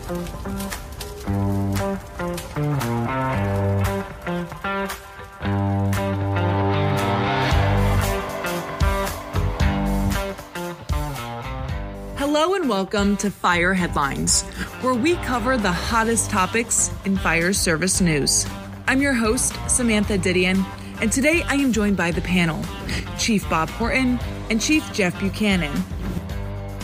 Hello and welcome to Fire Headlines, where we cover the hottest topics in fire service news. I'm your host, Samantha Didion, and today I am joined by the panel, Chief Bob Horton and Chief Jeff Buchanan.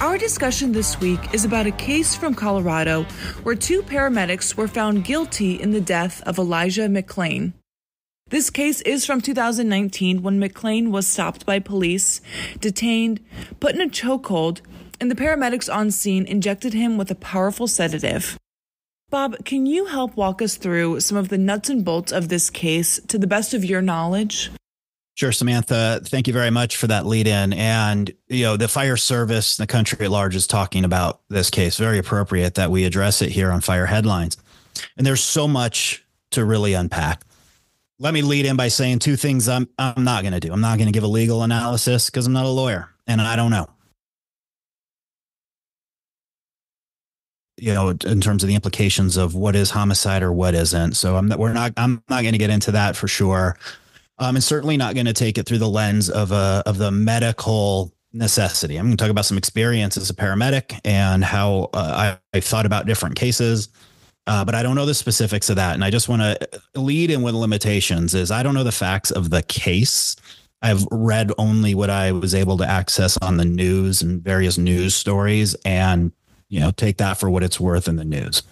Our discussion this week is about a case from Colorado where two paramedics were found guilty in the death of Elijah McClain. This case is from 2019 when McClain was stopped by police, detained, put in a chokehold, and the paramedics on scene injected him with a powerful sedative. Bob, can you help walk us through some of the nuts and bolts of this case to the best of your knowledge? Sure, Samantha. Thank you very much for that lead in. And, the fire service, the country at large is talking about this case. Very appropriate that we address it here on Fire Headlines. And there's so much to really unpack. Let me lead in by saying two things I'm not going to do. I'm not going to give a legal analysis because I'm not a lawyer and I don't know. In terms of the implications of what is homicide or what isn't. So I'm not going to get into that for sure. And certainly not going to take it through the lens of the medical necessity. I'm going to talk about some experience as a paramedic and how I've thought about different cases, but I don't know the specifics of that. And I just want to lead in with limitations is I don't know the facts of the case. I've read only what I was able to access on the news and various news stories and take that for what it's worth in the news.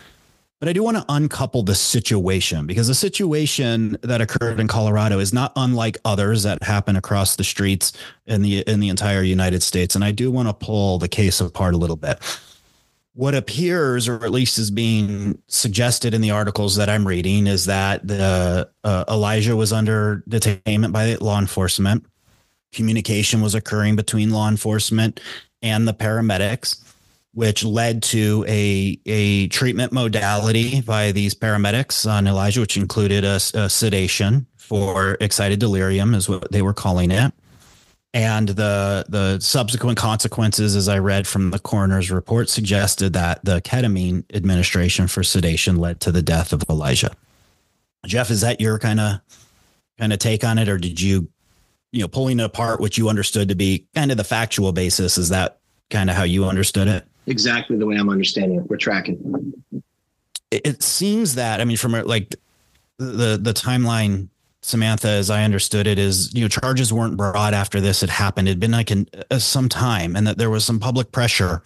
But I do want to uncouple the situation because the situation that occurred in Colorado is not unlike others that happen across the streets in the entire United States. And I do want to pull the case apart a little bit. What appears, or at least is being suggested in the articles that I'm reading, is that Elijah was under detainment by law enforcement. Communication was occurring between law enforcement and the paramedics, which led to a treatment modality by these paramedics on Elijah, which included a sedation for excited delirium is what they were calling it. And the subsequent consequences, as I read from the coroner's report, suggested that the ketamine administration for sedation led to the death of Elijah. Jeff, is that your kind of take on it? Or did you pulling it apart, what you understood to be kind of the factual basis? Is that kind of how you understood it? Exactly the way I'm understanding it. We're tracking. It seems that, from like the timeline, Samantha, as I understood it, is, charges weren't brought after this had happened. It'd been like some time, and that there was some public pressure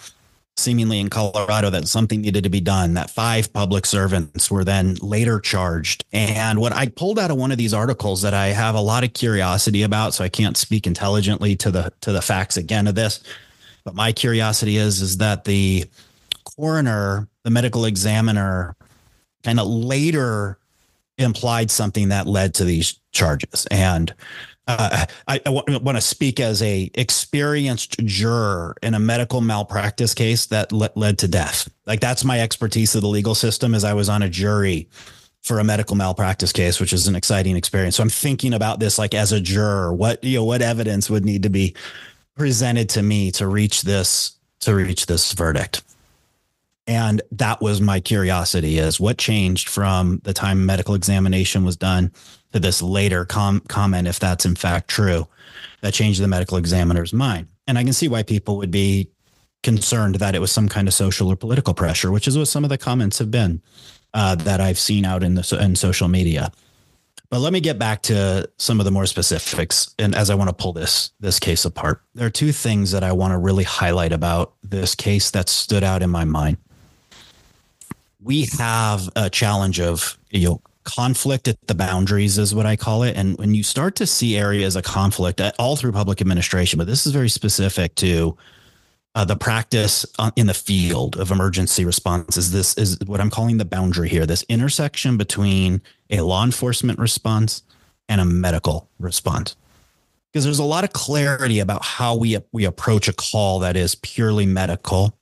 seemingly in Colorado that something needed to be done, that 5 public servants were then later charged. And what I pulled out of one of these articles that I have a lot of curiosity about, so I can't speak intelligently to the facts again of this. But my curiosity is that the coroner, the medical examiner, kind of later implied something that led to these charges. And I want to speak as a experienced juror in a medical malpractice case that led to death. Like, that's my expertise of the legal system, as I was on a jury for a medical malpractice case, which is an exciting experience. So I'm thinking about this like as a juror, what evidence would need to be presented to me to reach this verdict. And that was my curiosity, is what changed from the time medical examination was done to this later comment, if that's in fact true, that changed the medical examiner's mind. And I can see why people would be concerned that it was some kind of social or political pressure, which is what some of the comments have been that I've seen out in social media. But let me get back to some of the more specifics. And as I want to pull this case apart, there are two things that I want to really highlight about this case that stood out in my mind. We have a challenge of, conflict at the boundaries is what I call it. And when you start to see areas of conflict all through public administration, but this is very specific to the practice in the field of emergency responses. This is what I'm calling the boundary here, this intersection between a law enforcement response and a medical response. Because there's a lot of clarity about how we approach a call that is purely medical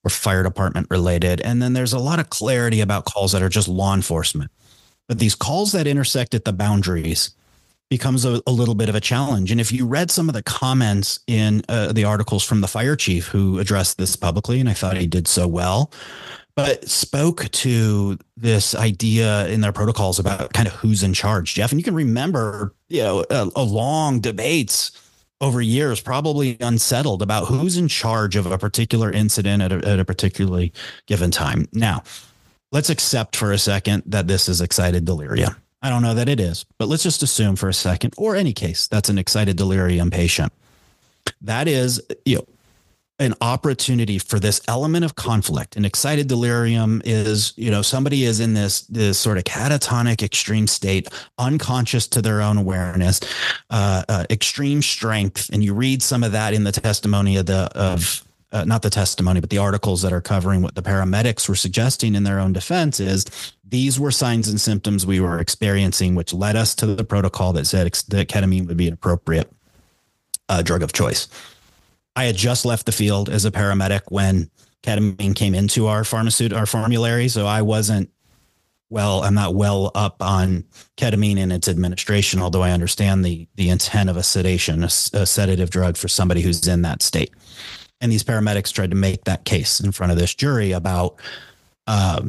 or fire department related. And then there's a lot of clarity about calls that are just law enforcement. But these calls that intersect at the boundaries becomes a little bit of a challenge. And if you read some of the comments in the articles from the fire chief who addressed this publicly, and I thought he did so well, but spoke to this idea in their protocols about kind of who's in charge, Jeff. And you can remember, a long debates over years, probably unsettled about who's in charge of a particular incident at a particularly given time. Now, let's accept for a second that this is excited delirium. I don't know that it is, but let's just assume for a second, or any case, that's an excited delirium patient. That is, an opportunity for this element of conflict. An excited delirium is, somebody is in this sort of catatonic extreme state, unconscious to their own awareness, extreme strength. And you read some of that in the testimony not the testimony, but the articles that are covering what the paramedics were suggesting in their own defense is these were signs and symptoms we were experiencing, which led us to the protocol that said that ketamine would be an appropriate drug of choice. I had just left the field as a paramedic when ketamine came into our formulary. So I wasn't, I'm not well up on ketamine and its administration, although I understand the intent of a sedation, a sedative drug for somebody who's in that state. And these paramedics tried to make that case in front of this jury about not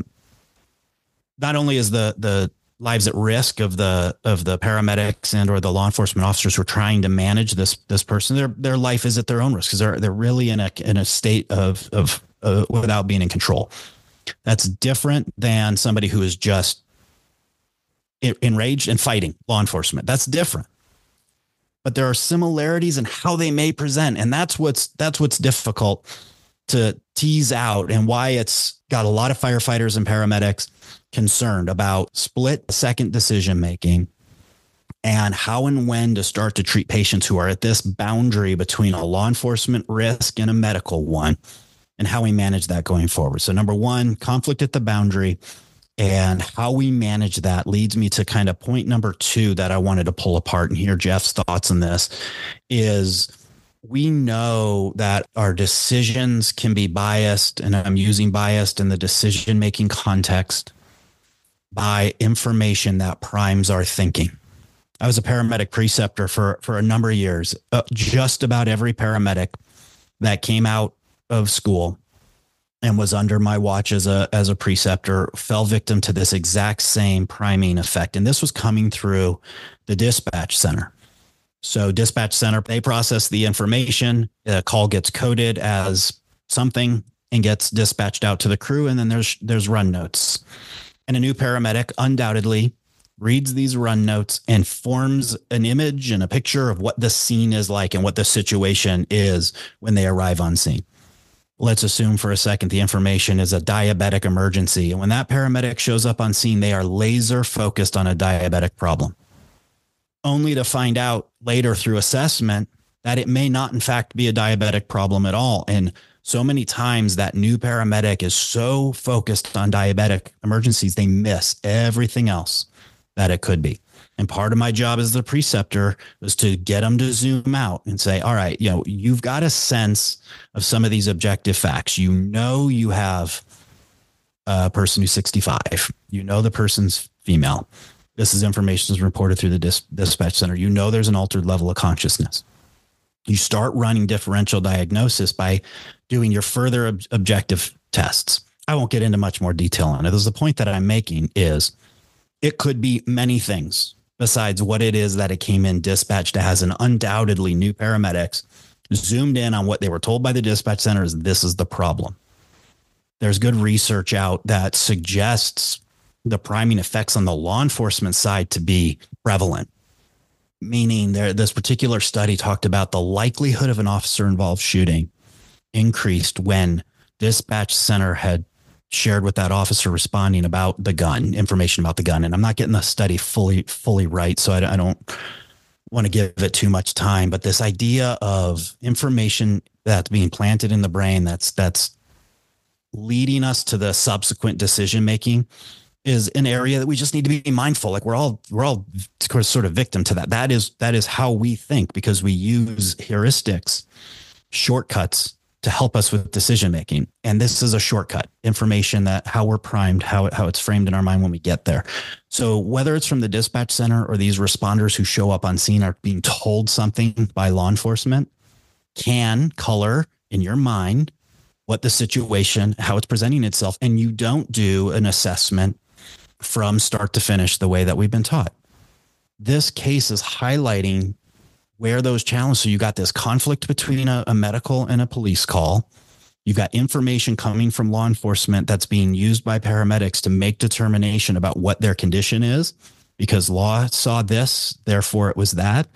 only is the lives at risk of the paramedics and or the law enforcement officers who are trying to manage this person, their life is at their own risk because they're really in a state of without being in control. That's different than somebody who is just enraged and fighting law enforcement. That's different. But there are similarities in how they may present, and that's what's difficult to tease out, and why it's got a lot of firefighters and paramedics concerned about split second decision making and how and when to start to treat patients who are at this boundary between a law enforcement risk and a medical one, and how we manage that going forward. So number one, conflict at the boundary, and how we manage that leads me to kind of point number two that I wanted to pull apart and hear Jeff's thoughts on this is we know that our decisions can be biased, and I'm using biased in the decision-making context, by information that primes our thinking. I was a paramedic preceptor for a number of years. Just about every paramedic that came out of school and was under my watch as a preceptor fell victim to this exact same priming effect. And this was coming through the dispatch center. So dispatch center, they process the information, a call gets coded as something and gets dispatched out to the crew. And then there's run notes. And a new paramedic undoubtedly reads these run notes and forms an image and a picture of what the scene is like and what the situation is when they arrive on scene. Let's assume for a second the information is a diabetic emergency. And when that paramedic shows up on scene, they are laser focused on a diabetic problem, only to find out later through assessment that it may not in fact be a diabetic problem at all. And so many times that new paramedic is so focused on diabetic emergencies, they miss everything else that it could be. And part of my job as the preceptor was to get them to zoom out and say, all right, you've got a sense of some of these objective facts. You have a person who's 65. The person's female. This is information is reported through the dispatch center. There's an altered level of consciousness. You start running differential diagnosis by doing your further objective tests. I won't get into much more detail on it. The point that I'm making is it could be many things besides what it is that it came in dispatched as, and undoubtedly new paramedics zoomed in on what they were told by the dispatch centers. This is the problem. There's good research out that suggests the priming effects on the law enforcement side to be prevalent. Meaning this particular study talked about the likelihood of an officer involved shooting increased when dispatch center had shared with that officer responding about the gun, information about the gun. And I'm not getting the study fully right, so I don't want to give it too much time. But this idea of information that's being planted in the brain that's leading us to the subsequent decision making is an area that we just need to be mindful. Like we're all sort of victim to that. That is how we think, because we use heuristics, shortcuts to help us with decision making. And this is a shortcut information that how we're primed, how it's framed in our mind when we get there. So whether it's from the dispatch center or these responders who show up on scene are being told something by law enforcement, can color in your mind what the situation, how it's presenting itself, and you don't do an assessment from start to finish the way that we've been taught. This case is highlighting where those challenges. So you got this conflict between a medical and a police call. You've got information coming from law enforcement that's being used by paramedics to make determination about what their condition is, because law saw this, therefore it was that.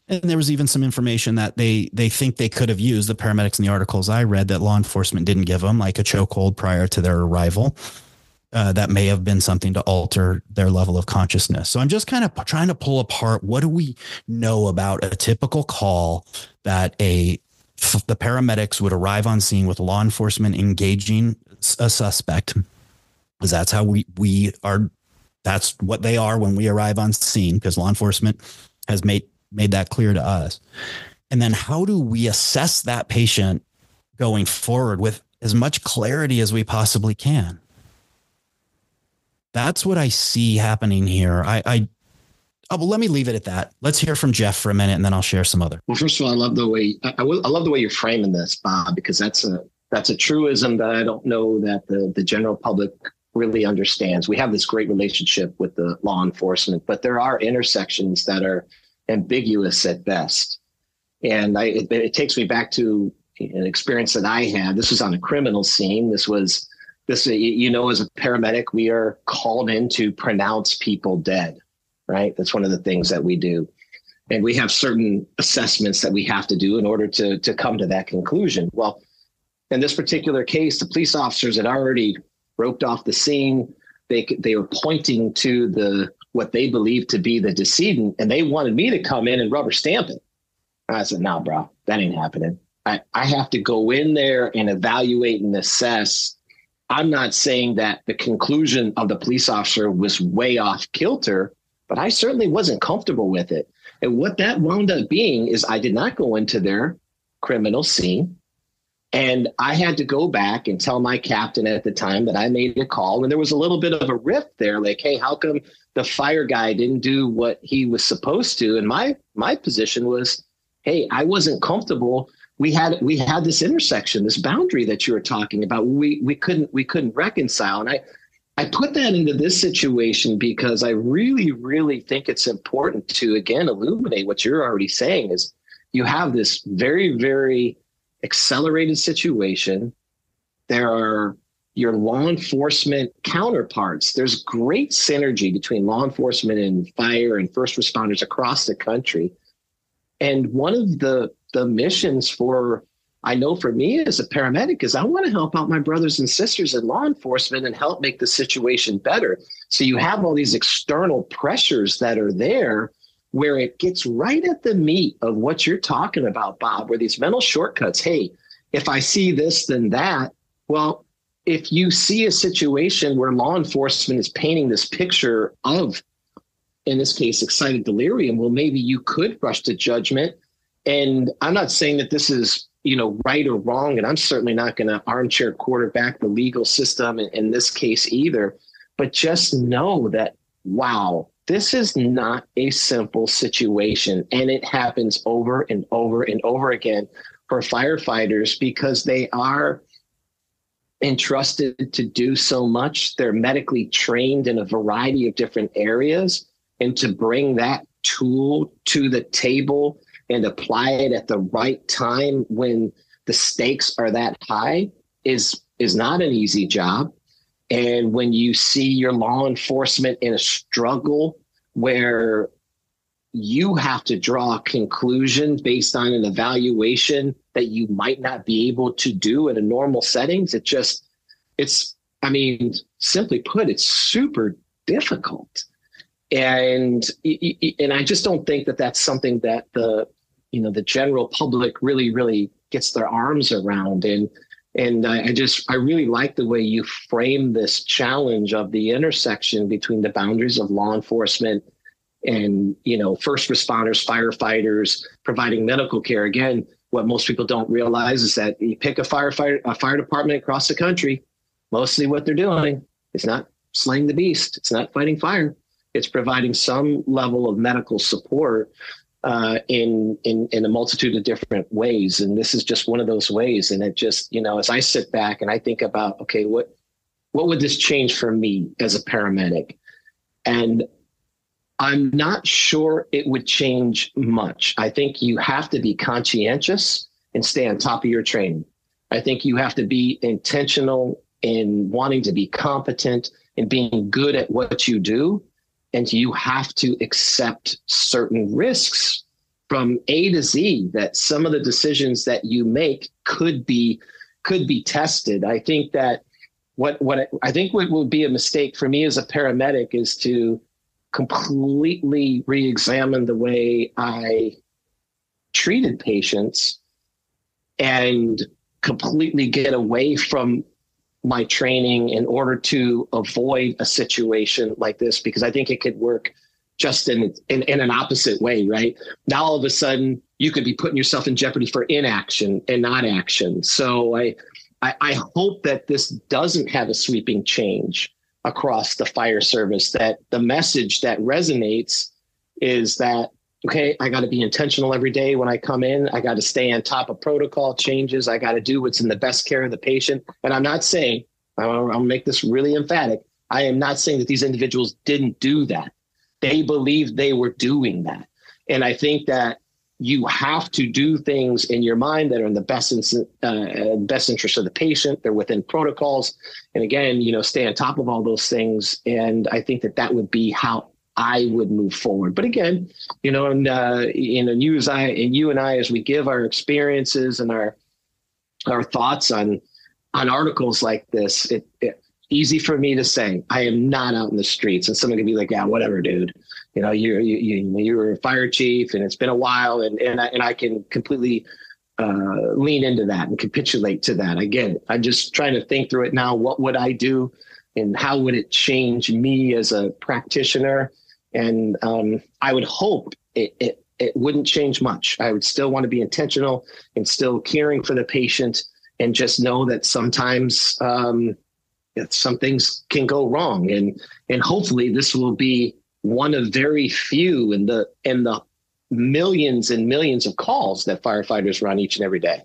And there was even some information that they think they could have used, the paramedics in the articles I read, that law enforcement didn't give them, like a chokehold prior to their arrival. That may have been something to alter their level of consciousness. So I'm just kind of trying to pull apart, what do we know about a typical call that the paramedics would arrive on scene with law enforcement engaging a suspect, because that's how we are. That's what they are when we arrive on scene, because law enforcement has made that clear to us. And then how do we assess that patient going forward with as much clarity as we possibly can? That's what I see happening here. Well, let me leave it at that. Let's hear from Jeff for a minute, and then I'll share some other. Well, first of all, I love the way you're framing this, Bob, because that's a truism that I don't know that the general public really understands. We have this great relationship with the law enforcement, but there are intersections that are ambiguous at best. And it takes me back to an experience that I had. This was on a criminal scene. As a paramedic, we are called in to pronounce people dead, right? That's one of the things that we do. And we have certain assessments that we have to do in order to come to that conclusion. Well, in this particular case, the police officers had already roped off the scene. They were pointing to what they believed to be the decedent, and they wanted me to come in and rubber stamp it. I said, "No, bro, that ain't happening. I have to go in there and evaluate and assess." I'm not saying that the conclusion of the police officer was way off kilter, but I certainly wasn't comfortable with it. And what that wound up being is I did not go into their criminal scene. And I had to go back and tell my captain at the time that I made a call. And there was a little bit of a rift there, like, hey, how come the fire guy didn't do what he was supposed to? And my position was, hey, I wasn't comfortable. We had this intersection, this boundary that you were talking about. We couldn't reconcile. And I put that into this situation because I really, really think it's important to, again, illuminate what you're already saying is you have this very, very accelerated situation. There are your law enforcement counterparts. There's great synergy between law enforcement and fire and first responders across the country. And one of the missions I know for me as a paramedic is I want to help out my brothers and sisters in law enforcement and help make the situation better. So you have all these external pressures that are there where it gets right at the meat of what you're talking about, Bob, where these mental shortcuts. Hey, if I see this, then that. Well, if you see a situation where law enforcement is painting this picture of, in this case, excited delirium, well, maybe you could rush to judgment. And I'm not saying that this is, right or wrong. And I'm certainly not going to armchair quarterback the legal system in this case either. But just know that, wow, this is not a simple situation. And it happens over and over and over again for firefighters because they are entrusted to do so much. They're medically trained in a variety of different areas. And to bring that tool to the table and apply it at the right time when the stakes are that high is not an easy job. And when you see your law enforcement in a struggle where you have to draw a conclusion based on an evaluation that you might not be able to do in a normal settings, simply put, it's super difficult. And I just don't think that that's something that the general public really, really gets their arms around. And I really like the way you frame this challenge of the intersection between the boundaries of law enforcement and, first responders, firefighters, providing medical care. Again, what most people don't realize is that you pick a fire department across the country, mostly what they're doing is not slaying the beast. It's not fighting fire. It's providing some level of medical support. in a multitude of different ways. And this is just one of those ways. And it just, as I sit back and I think about, okay, what would this change for me as a paramedic? And I'm not sure it would change much. I think you have to be conscientious and stay on top of your training. I think you have to be intentional in wanting to be competent and being good at what you do. And you have to accept certain risks from A to Z, that some of the decisions that you make could be tested. I think that what would be a mistake for me as a paramedic is to completely re-examine the way I treated patients and completely get away from my training in order to avoid a situation like this, because I think it could work just in an opposite way, right? Now, all of a sudden, you could be putting yourself in jeopardy for inaction and not action. So I hope that this doesn't have a sweeping change across the fire service, that the message that resonates is that, okay, I got to be intentional every day when I come in. I got to stay on top of protocol changes. I got to do what's in the best care of the patient. And I'm not saying, I'll make this really emphatic, I am not saying that these individuals didn't do that. They believed they were doing that. And I think that you have to do things in your mind that are in the best interest of the patient. They're within protocols. And again, stay on top of all those things. And I think that would be how I would move forward. But again, you and I, as we give our experiences and our thoughts on articles like this, it easy for me to say, I am not out in the streets, and someone can be like, yeah, whatever, dude, you're a fire chief and it's been a while. And I can completely lean into that and capitulate to that. Again, I'm just trying to think through it now. What would I do and how would it change me as a practitioner? And I would hope it wouldn't change much. I would still want to be intentional and still caring for the patient, and just know that sometimes some things can go wrong. And hopefully this will be one of very few in the millions and millions of calls that firefighters run each and every day.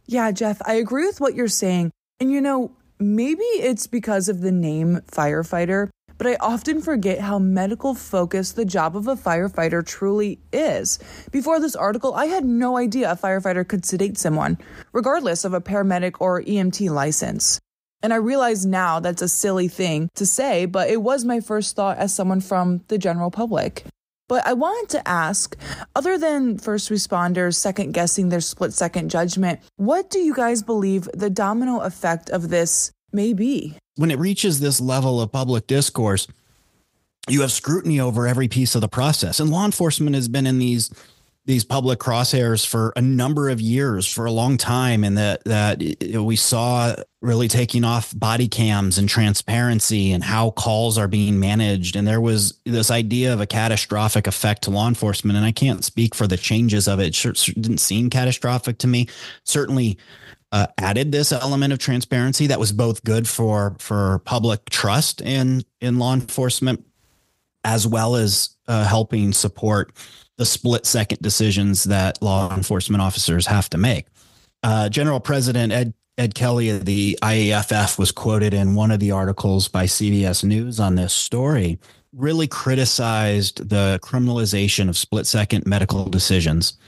Yeah, Jeff, I agree with what you're saying. And maybe it's because of the name firefighter, but I often forget how medical focused the job of a firefighter truly is. Before this article, I had no idea a firefighter could sedate someone, regardless of a paramedic or EMT license. And I realize now that's a silly thing to say, but it was my first thought as someone from the general public. But I wanted to ask, other than first responders second-guessing their split-second judgment, what do you guys believe the domino effect of this may be? When it reaches this level of public discourse, you have scrutiny over every piece of the process. And law enforcement has been in these public crosshairs for a number of years, for a long time. And that we saw really taking off body cams and transparency and how calls are being managed. And there was this idea of a catastrophic effect to law enforcement. And I can't speak for the changes of it. It sure didn't seem catastrophic to me. Certainly added this element of transparency that was both good for public trust in law enforcement, as well as helping support the split-second decisions that law enforcement officers have to make. General President Ed Kelly of the IAFF was quoted in one of the articles by CBS News on this story, really criticized the criminalization of split-second medical decisions.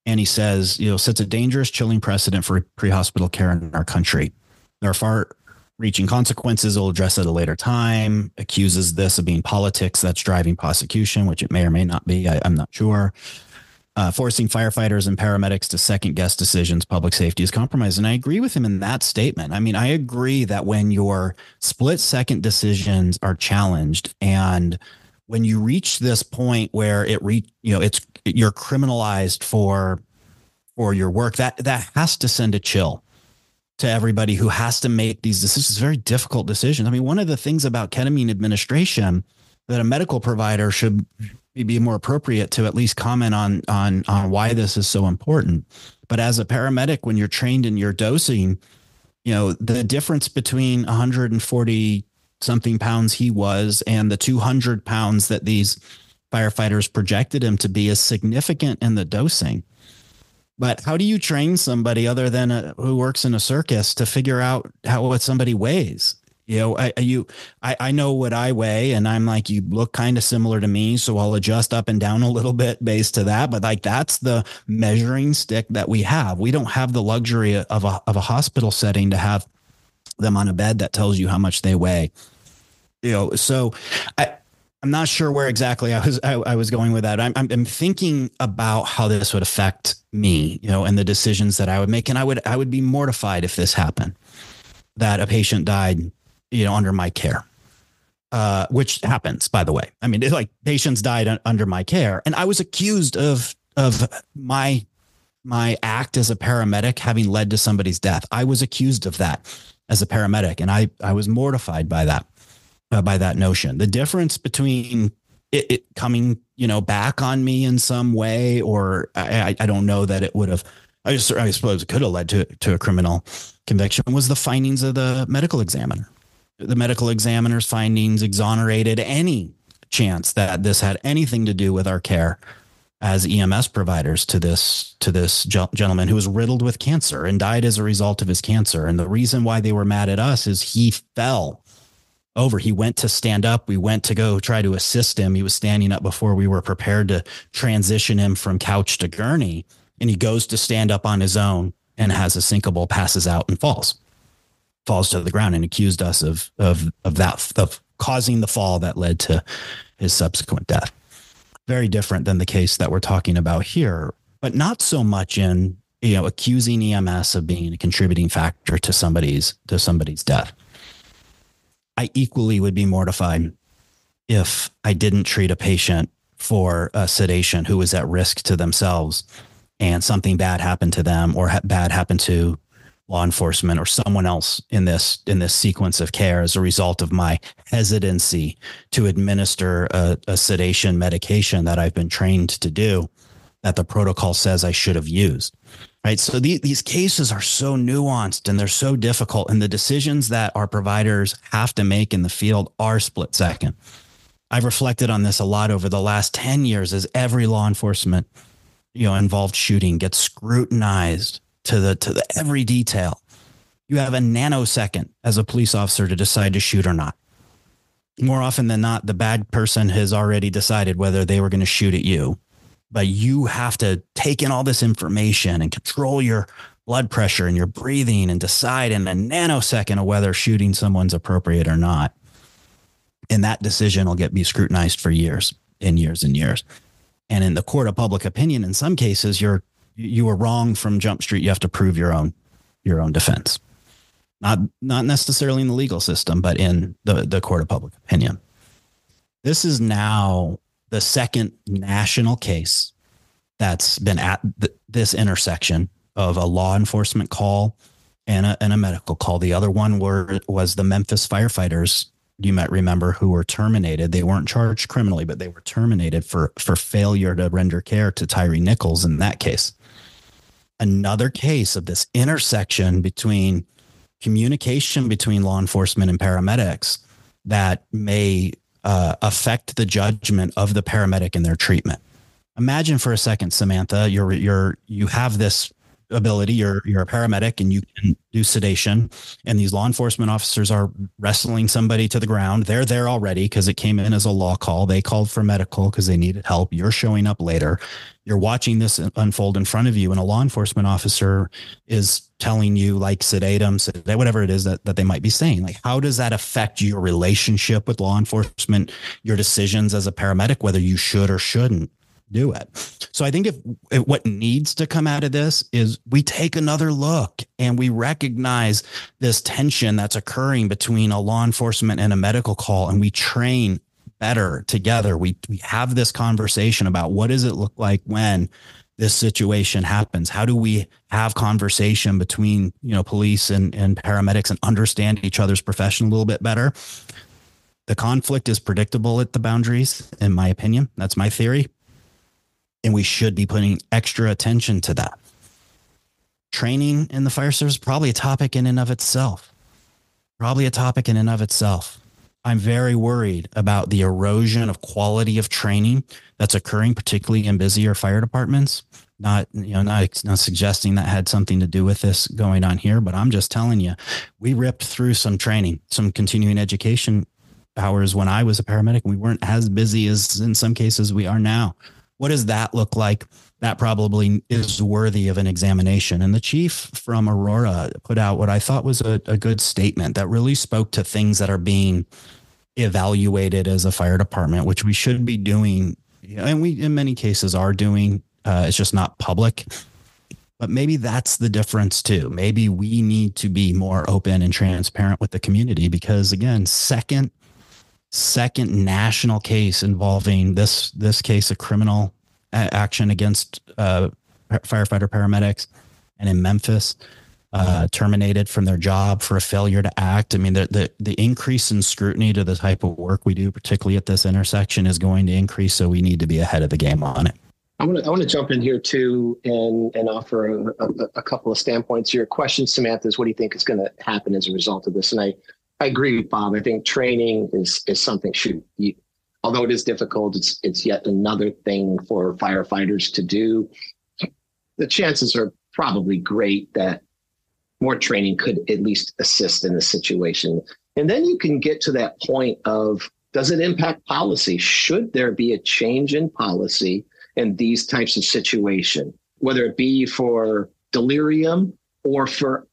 And he says, sets a dangerous, chilling precedent for pre-hospital care in our country. There are far-reaching consequences. He'll address at a later time, accuses this of being politics that's driving prosecution, which it may or may not be. I'm not sure. Forcing firefighters and paramedics to second-guess decisions, public safety is compromised. And I agree with him in that statement. I mean, I agree that when your split-second decisions are challenged, and when you reach this point where you're criminalized for your work, that has to send a chill to everybody who has to make these decisions, very difficult decisions. I mean, one of the things about ketamine administration that a medical provider should be more appropriate to at least comment on why this is so important. But as a paramedic, when you're trained in your dosing, the difference between 140 something pounds he was and the 200 pounds that these firefighters projected him to be is significant in the dosing. But how do you train somebody other than who works in a circus to figure out what somebody weighs? I know what I weigh, and I'm like, you look kind of similar to me, so I'll adjust up and down a little bit based to that. But like, that's the measuring stick that we have. We don't have the luxury of a hospital setting to have them on a bed that tells you how much they weigh. So I'm not sure where exactly I was going with that. I'm thinking about how this would affect me, and the decisions that I would make, and I would be mortified if this happened, that a patient died, under my care, which happens, by the way. I mean, patients died under my care, and I was accused of my act as a paramedic having led to somebody's death. I was accused of that as a paramedic, and I was mortified by that. By that notion. The difference between it coming, back on me in some way, or I don't know that it would have, I suppose it could have led to a criminal conviction, was the findings of the medical examiner. The medical examiner's findings exonerated any chance that this had anything to do with our care as EMS providers to this gentleman who was riddled with cancer and died as a result of his cancer. And the reason why they were mad at us is he fell over. He went to stand up. We went to go try to assist him. He was standing up before we were prepared to transition him from couch to gurney. And he goes to stand up on his own and has a syncopal, passes out, and falls to the ground, and accused us of causing the fall that led to his subsequent death. Very different than the case that we're talking about here, but not so much in, accusing EMS of being a contributing factor to somebody's death. I equally would be mortified if I didn't treat a patient for sedation who was at risk to themselves, and something bad happened to them, or bad happened to law enforcement or someone else in this sequence of care as a result of my hesitancy to administer a sedation medication that I've been trained to do, that the protocol says I should have used. Right. So these cases are so nuanced and they're so difficult, and the decisions that our providers have to make in the field are split second. I've reflected on this a lot over the last 10 years as every law enforcement, involved shooting gets scrutinized to the every detail. You have a nanosecond as a police officer to decide to shoot or not. More often than not, the bad person has already decided whether they were going to shoot at you. But you have to take in all this information and control your blood pressure and your breathing and decide in a nanosecond of whether shooting someone's appropriate or not. And that decision will be scrutinized for years and years and years. And in the court of public opinion, in some cases, you were wrong from Jump Street. You have to prove your own defense. Not necessarily in the legal system, but in the court of public opinion. This is now the second national case that's been at this intersection of a law enforcement call and a medical call. The other one was the Memphis firefighters, you might remember, who were terminated. They weren't charged criminally, but they were terminated for failure to render care to Tyree Nichols in that case. Another case of this intersection between communication between law enforcement and paramedics that may affect the judgment of the paramedic in their treatment. Imagine for a second, Samantha, you have this ability, you're a paramedic and you can do sedation, and these law enforcement officers are wrestling somebody to the ground. They're there already because it came in as a law call. They called for medical because they needed help. You're showing up later. You're watching this unfold in front of you, and a law enforcement officer is telling you, like, sedate them, whatever it is that they might be saying. Like, how does that affect your relationship with law enforcement, your decisions as a paramedic, whether you should or shouldn't do it? So I think if what needs to come out of this is we take another look and we recognize this tension that's occurring between a law enforcement and a medical call, and we train better together. We have this conversation about what does it look like when this situation happens? How do we have conversation between, police and paramedics and understand each other's profession a little bit better? The conflict is predictable at the boundaries, in my opinion. That's my theory. And we should be putting extra attention to that. Training in the fire service, probably a topic in and of itself. I'm very worried about the erosion of quality of training that's occurring, particularly in busier fire departments. Not suggesting that had something to do with this going on here, but I'm just telling you, we ripped through some training, some continuing education hours when I was a paramedic. We weren't as busy as in some cases we are now. What does that look like? That probably is worthy of an examination. And the chief from Aurora put out what I thought was a good statement that really spoke to things that are being evaluated as a fire department, which we should be doing. And we, in many cases, are doing. It's just not public. But maybe that's the difference, too. Maybe we need to be more open and transparent with the community because, again, second national case involving this case of criminal action against firefighter paramedics, and in Memphis, terminated from their job for a failure to act. I mean, the increase in scrutiny to the type of work we do, particularly at this intersection, is going to increase. So we need to be ahead of the game on it. I want to jump in here too and offer a couple of standpoints. Your question, Samantha, is what do you think is going to happen as a result of this? And I agree with Bob. I think training is something. Although it is difficult, it's yet another thing for firefighters to do. The chances are probably great that more training could at least assist in the situation. And then you can get to that point of, does it impact policy? Should there be a change in policy in these types of situation, whether it be for delirium or for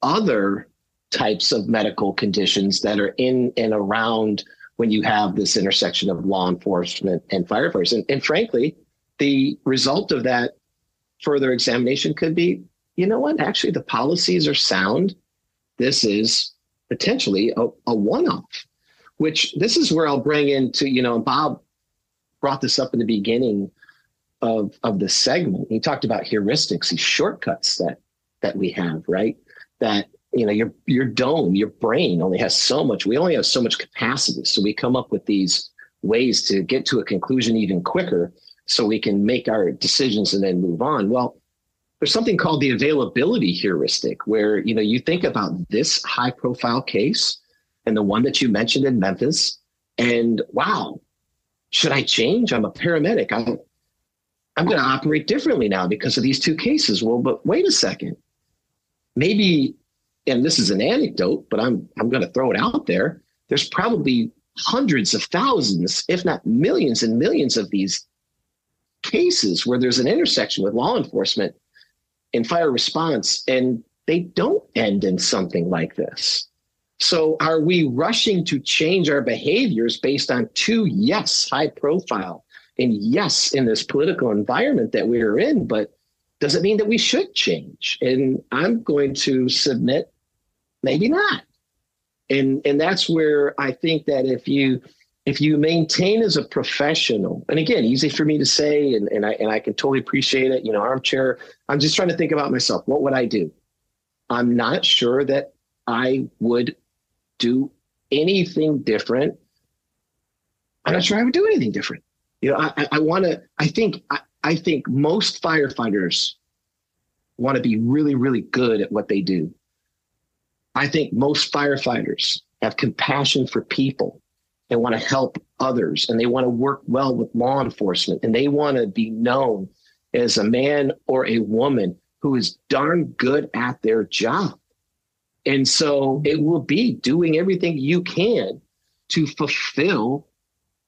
other types of medical conditions that are in and around when you have this intersection of law enforcement and firefighters. And frankly, the result of that further examination could be, you know what, actually the policies are sound. This is potentially a one-off, which this is where I'll bring into, and Bob brought this up in the beginning of the segment. He talked about heuristics, these shortcuts that we have, right? That, your dome, your brain only has so much, we only have so much capacity. So we come up with these ways to get to a conclusion even quicker so we can make our decisions and then move on. Well, there's something called the availability heuristic where, you think about this high profile case and the one that you mentioned in Memphis and wow, should I change? I'm a paramedic. I'm going to operate differently now because of these two cases. Well, but wait a second, maybe, and this is an anecdote, but I'm going to throw it out there. There's probably hundreds of thousands, if not millions and millions of these cases where there's an intersection with law enforcement and fire response, and they don't end in something like this. So are we rushing to change our behaviors based on two, yes, high profile, and yes, in this political environment that we're in, but does it mean that we should change? And I'm going to submit, maybe not. And that's where I think that if you maintain as a professional, and again, easy for me to say, and I can totally appreciate it, armchair, I'm just trying to think about myself. What would I do? I'm not sure that I would do anything different. I'm not sure I would do anything different. I think most firefighters want to be really, really good at what they do. I think most firefighters have compassion for people and want to help others, and they want to work well with law enforcement, and they want to be known as a man or a woman who is darn good at their job. And so it will be doing everything you can to fulfill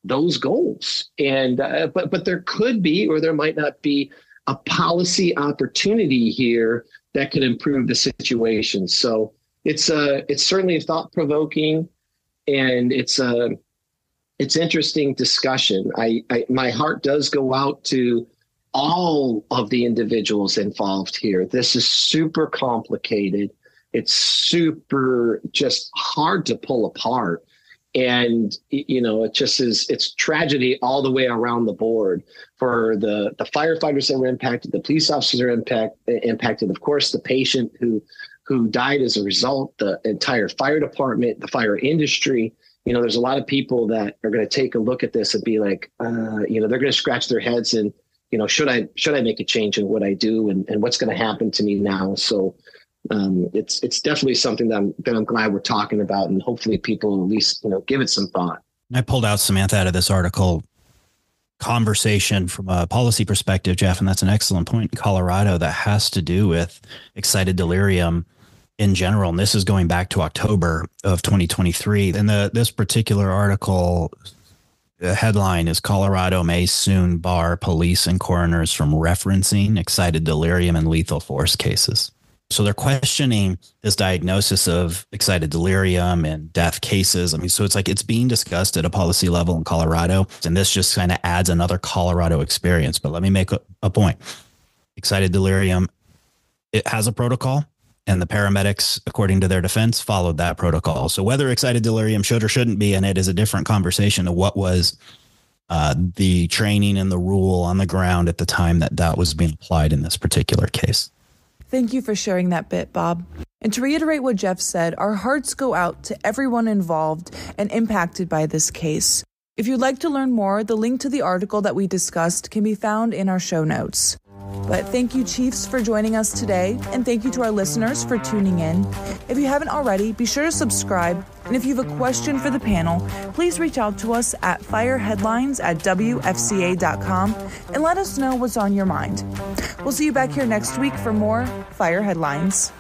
those goals. And but there could be, or there might not be, a policy opportunity here that could improve the situation. So it's certainly a thought-provoking, and it's interesting discussion. My heart does go out to all of the individuals involved here. This is super complicated. It's super just hard to pull apart. And, it just is, it's tragedy all the way around the board for the firefighters that were impacted, the police officers are impacted, of course, the patient who died as a result, the entire fire department, the fire industry. There's a lot of people that are going to take a look at this and be like, they're going to scratch their heads and, should I make a change in what I do and what's going to happen to me now? So It's definitely something that I'm glad we're talking about, and hopefully people at least, give it some thought. I pulled out, Samantha, out of this article conversation from a policy perspective, Jeff, and that's an excellent point in Colorado that has to do with excited delirium in general. And this is going back to October of 2023. And this particular article, the headline is Colorado may soon bar police and coroners from referencing excited delirium in lethal force cases. So they're questioning this diagnosis of excited delirium and death cases. I mean, so it's being discussed at a policy level in Colorado, and this just kind of adds another Colorado experience. But let me make a point. Excited delirium, it has a protocol, and the paramedics, according to their defense, followed that protocol. So whether excited delirium should or shouldn't be in it is a different conversation of what was the training and the rule on the ground at the time that was being applied in this particular case. Thank you for sharing that bit, Bob. And to reiterate what Jeff said, our hearts go out to everyone involved and impacted by this case. If you'd like to learn more, the link to the article that we discussed can be found in our show notes. But thank you, Chiefs, for joining us today, and thank you to our listeners for tuning in. If you haven't already, be sure to subscribe, and if you have a question for the panel, please reach out to us at fireheadlines@wfca.com and let us know what's on your mind. We'll see you back here next week for more Fire Headlines.